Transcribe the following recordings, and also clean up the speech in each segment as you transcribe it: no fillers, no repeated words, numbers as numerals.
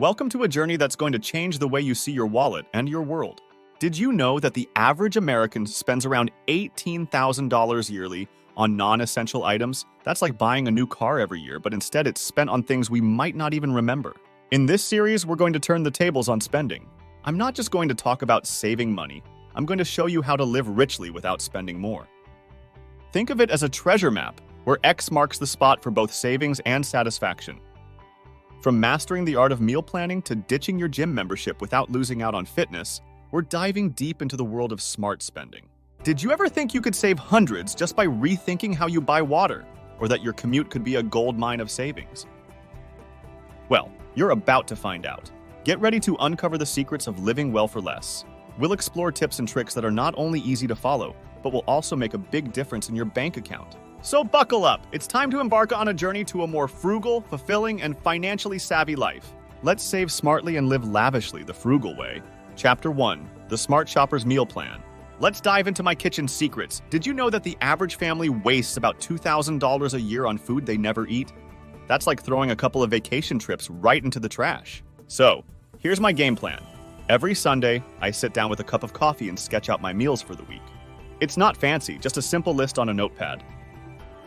Welcome to a journey that's going to change the way you see your wallet and your world. Did you know that the average American spends around $18,000 yearly on non-essential items? That's like buying a new car every year, but instead it's spent on things we might not even remember. In this series, we're going to turn the tables on spending. I'm not just going to talk about saving money. I'm going to show you how to live richly without spending more. Think of it as a treasure map, where X marks the spot for both savings and satisfaction. From mastering the art of meal planning to ditching your gym membership without losing out on fitness, we're diving deep into the world of smart spending. Did you ever think you could save hundreds just by rethinking how you buy water, or that your commute could be a gold mine of savings? Well, you're about to find out. Get ready to uncover the secrets of living well for less. We'll explore tips and tricks that are not only easy to follow, but will also make a big difference in your bank account. So buckle up! It's time to embark on a journey to a more frugal, fulfilling, and financially savvy life. Let's save smartly and live lavishly the frugal way. Chapter 1. The Smart Shopper's Meal Plan. Let's dive into my kitchen secrets. Did you know that the average family wastes about $2,000 a year on food they never eat? That's like throwing a couple of vacation trips right into the trash. So, here's my game plan. Every Sunday, I sit down with a cup of coffee and sketch out my meals for the week. It's not fancy, just a simple list on a notepad.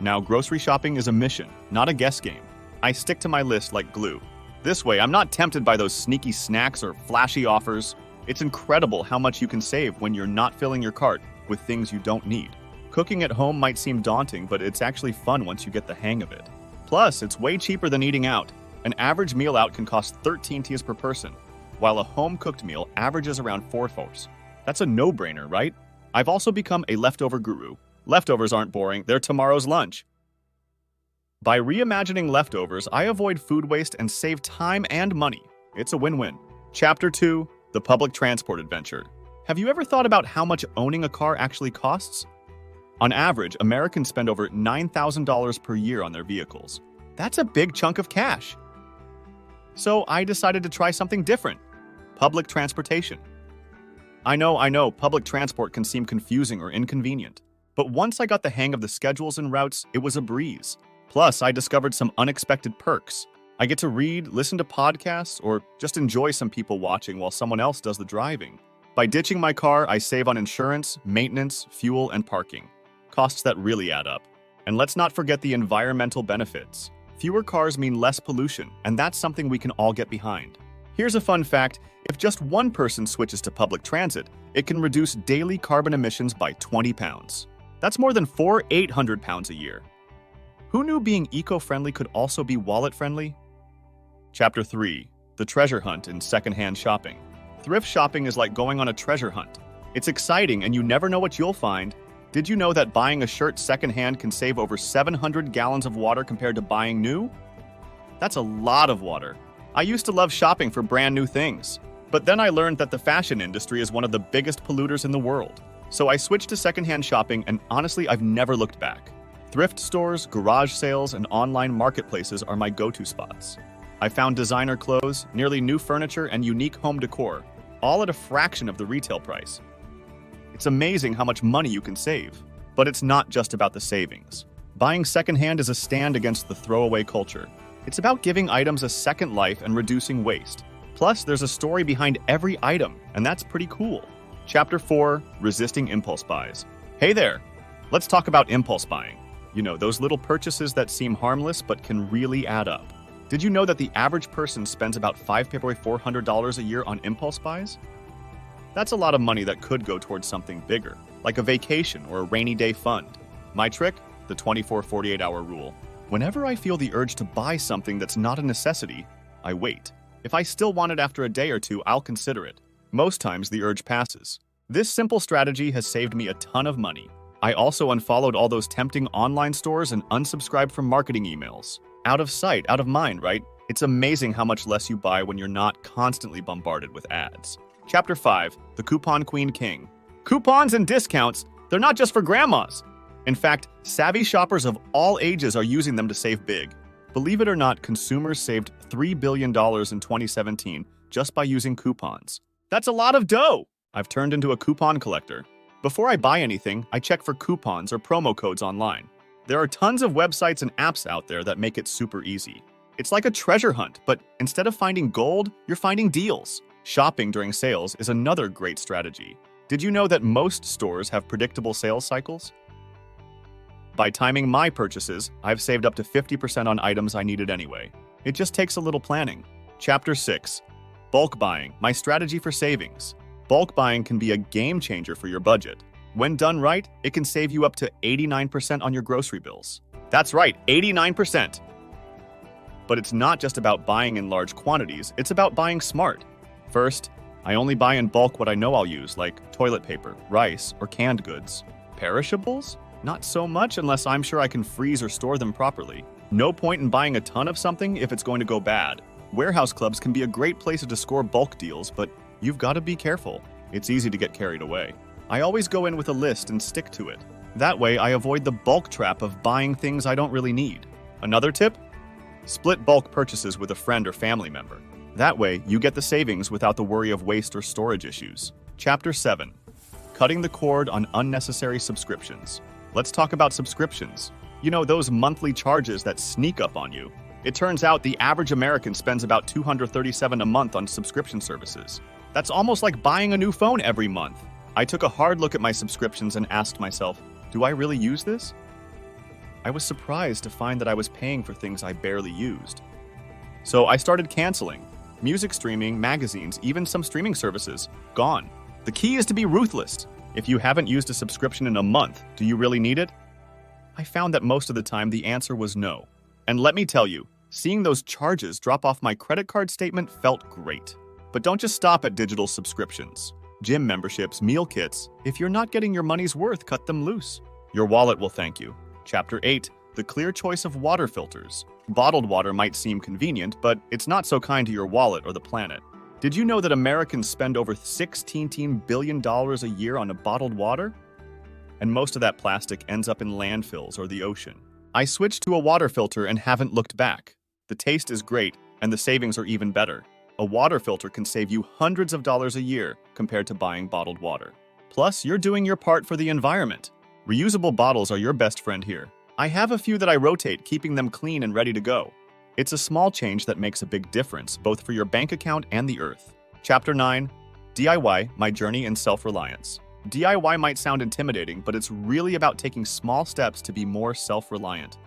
Now, grocery shopping is a mission, not a guess game. I stick to my list like glue. This way, I'm not tempted by those sneaky snacks or flashy offers. It's incredible how much you can save when you're not filling your cart with things you don't need. Cooking at home might seem daunting, but it's actually fun once you get the hang of it. Plus, it's way cheaper than eating out. An average meal out can cost 13 TS per person, while a home-cooked meal averages around 4 TS. That's a no-brainer, right? I've also become a leftover guru. Leftovers aren't boring, they're tomorrow's lunch. By reimagining leftovers, I avoid food waste and save time and money. It's a win-win. Chapter 2. The Public Transport Adventure. Have you ever thought about how much owning a car actually costs? On average, Americans spend over $9,000 per year on their vehicles. That's a big chunk of cash. So I decided to try something different. Public transportation. I know, public transport can seem confusing or inconvenient. But once I got the hang of the schedules and routes, it was a breeze. Plus, I discovered some unexpected perks. I get to read, listen to podcasts, or just enjoy some people watching while someone else does the driving. By ditching my car, I save on insurance, maintenance, fuel, and parking. Costs that really add up. And let's not forget the environmental benefits. Fewer cars mean less pollution, and that's something we can all get behind. Here's a fun fact. If just one person switches to public transit, it can reduce daily carbon emissions by 20 pounds. That's more than 800 pounds a year. Who knew being eco-friendly could also be wallet-friendly? Chapter 3. The Treasure Hunt in Secondhand Shopping. Thrift shopping is like going on a treasure hunt. It's exciting and you never know what you'll find. Did you know that buying a shirt secondhand can save over 700 gallons of water compared to buying new? That's a lot of water. I used to love shopping for brand new things. But then I learned that the fashion industry is one of the biggest polluters in the world. So I switched to secondhand shopping, and honestly, I've never looked back. Thrift stores, garage sales, and online marketplaces are my go-to spots. I found designer clothes, nearly new furniture, and unique home decor, all at a fraction of the retail price. It's amazing how much money you can save. But it's not just about the savings. Buying secondhand is a stand against the throwaway culture. It's about giving items a second life and reducing waste. Plus, there's a story behind every item, and that's pretty cool. Chapter 4. Resisting Impulse Buys. Hey there! Let's talk about impulse buying. You know, those little purchases that seem harmless but can really add up. Did you know that the average person spends about $400 a year on impulse buys? That's a lot of money that could go towards something bigger, like a vacation or a rainy day fund. My trick? The 24-48-hour rule. Whenever I feel the urge to buy something that's not a necessity, I wait. If I still want it after a day or two, I'll consider it. Most times, the urge passes. This simple strategy has saved me a ton of money. I also unfollowed all those tempting online stores and unsubscribed from marketing emails. Out of sight, out of mind, right? It's amazing how much less you buy when you're not constantly bombarded with ads. Chapter 5. The Coupon Queen King. Coupons and discounts, they're not just for grandmas. In fact, savvy shoppers of all ages are using them to save big. Believe it or not, consumers saved $3 billion in 2017 just by using coupons. That's a lot of dough! I've turned into a coupon collector. Before I buy anything, I check for coupons or promo codes online. There are tons of websites and apps out there that make it super easy. It's like a treasure hunt, but instead of finding gold, you're finding deals. Shopping during sales is another great strategy. Did you know that most stores have predictable sales cycles? By timing my purchases, I've saved up to 50% on items I needed anyway. It just takes a little planning. Chapter 6. Bulk buying, my strategy for savings. Bulk buying can be a game changer for your budget. When done right, it can save you up to 89% on your grocery bills. That's right, 89%. But it's not just about buying in large quantities, it's about buying smart. First, I only buy in bulk what I know I'll use, like toilet paper, rice, or canned goods. Perishables? Not so much unless I'm sure I can freeze or store them properly. No point in buying a ton of something if it's going to go bad. Warehouse clubs can be a great place to score bulk deals, but you've got to be careful. It's easy to get carried away. I always go in with a list and stick to it. That way, I avoid the bulk trap of buying things I don't really need. Another tip? Split bulk purchases with a friend or family member. That way, you get the savings without the worry of waste or storage issues. Chapter 7. Cutting the cord on unnecessary subscriptions. Let's talk about subscriptions. You know, those monthly charges that sneak up on you. It turns out the average American spends about $237 a month on subscription services. That's almost like buying a new phone every month. I took a hard look at my subscriptions and asked myself, do I really use this? I was surprised to find that I was paying for things I barely used. So I started canceling. Music streaming, magazines, even some streaming services, gone. The key is to be ruthless. If you haven't used a subscription in a month, do you really need it? I found that most of the time the answer was no. And let me tell you, seeing those charges drop off my credit card statement felt great. But don't just stop at digital subscriptions. Gym memberships, meal kits, if you're not getting your money's worth, cut them loose. Your wallet will thank you. Chapter 8. The clear choice of water filters. Bottled water might seem convenient, but it's not so kind to your wallet or the planet. Did you know that Americans spend over $16 billion a year on bottled water? And most of that plastic ends up in landfills or the ocean. I switched to a water filter and haven't looked back. The taste is great, and the savings are even better. A water filter can save you hundreds of dollars a year compared to buying bottled water. Plus, you're doing your part for the environment. Reusable bottles are your best friend here. I have a few that I rotate, keeping them clean and ready to go. It's a small change that makes a big difference, both for your bank account and the earth. Chapter 9. DIY, my journey in self-reliance. DIY might sound intimidating, but it's really about taking small steps to be more self-reliant.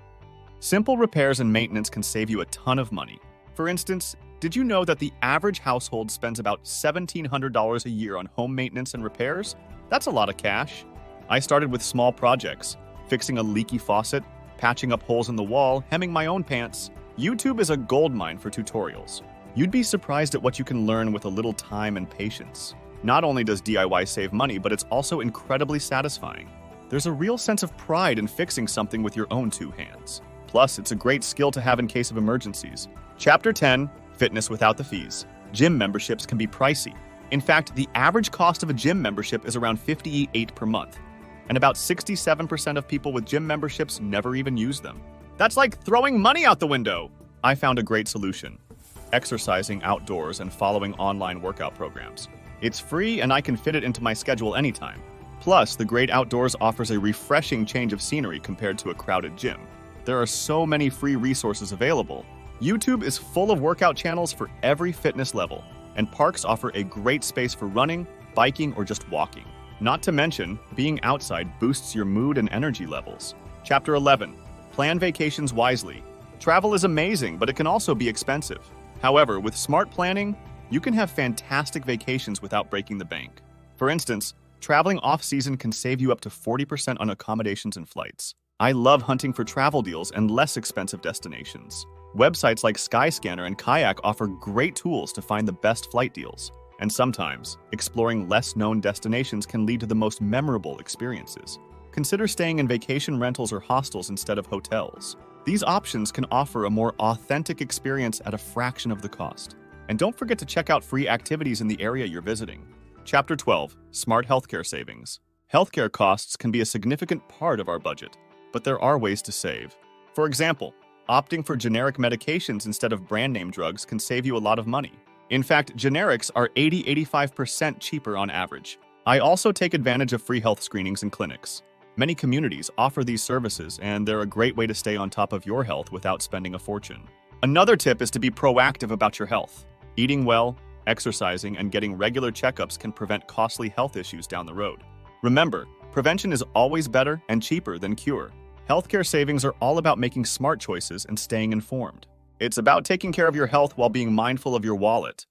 Simple repairs and maintenance can save you a ton of money. For instance, did you know that the average household spends about $1,700 a year on home maintenance and repairs? That's a lot of cash. I started with small projects, fixing a leaky faucet, patching up holes in the wall, hemming my own pants. YouTube is a goldmine for tutorials. You'd be surprised at what you can learn with a little time and patience. Not only does DIY save money, but it's also incredibly satisfying. There's a real sense of pride in fixing something with your own two hands. Plus, it's a great skill to have in case of emergencies. Chapter 10. Fitness without the fees. Gym memberships can be pricey. In fact, the average cost of a gym membership is around $58 per month. And about 67% of people with gym memberships never even use them. That's like throwing money out the window. I found a great solution. Exercising outdoors and following online workout programs. It's free and I can fit it into my schedule anytime. Plus, the great outdoors offers a refreshing change of scenery compared to a crowded gym. There are so many free resources available. YouTube is full of workout channels for every fitness level, and parks offer a great space for running, biking, or just walking. Not to mention, being outside boosts your mood and energy levels. Chapter 11. Plan vacations wisely. Travel is amazing, but it can also be expensive. However, with smart planning, you can have fantastic vacations without breaking the bank. For instance, traveling off-season can save you up to 40% on accommodations and flights. I love hunting for travel deals and less expensive destinations. Websites like Skyscanner and Kayak offer great tools to find the best flight deals. And sometimes, exploring less-known destinations can lead to the most memorable experiences. Consider staying in vacation rentals or hostels instead of hotels. These options can offer a more authentic experience at a fraction of the cost. And don't forget to check out free activities in the area you're visiting. Chapter 12. Smart Healthcare Savings. Healthcare costs can be a significant part of our budget, but there are ways to save. For example, opting for generic medications instead of brand name drugs can save you a lot of money. In fact, generics are 80–85% cheaper on average. I also take advantage of free health screenings and clinics. Many communities offer these services, and they're a great way to stay on top of your health without spending a fortune. Another tip is to be proactive about your health. Eating well, exercising, and getting regular checkups can prevent costly health issues down the road. Remember, prevention is always better and cheaper than cure. Healthcare savings are all about making smart choices and staying informed. It's about taking care of your health while being mindful of your wallet.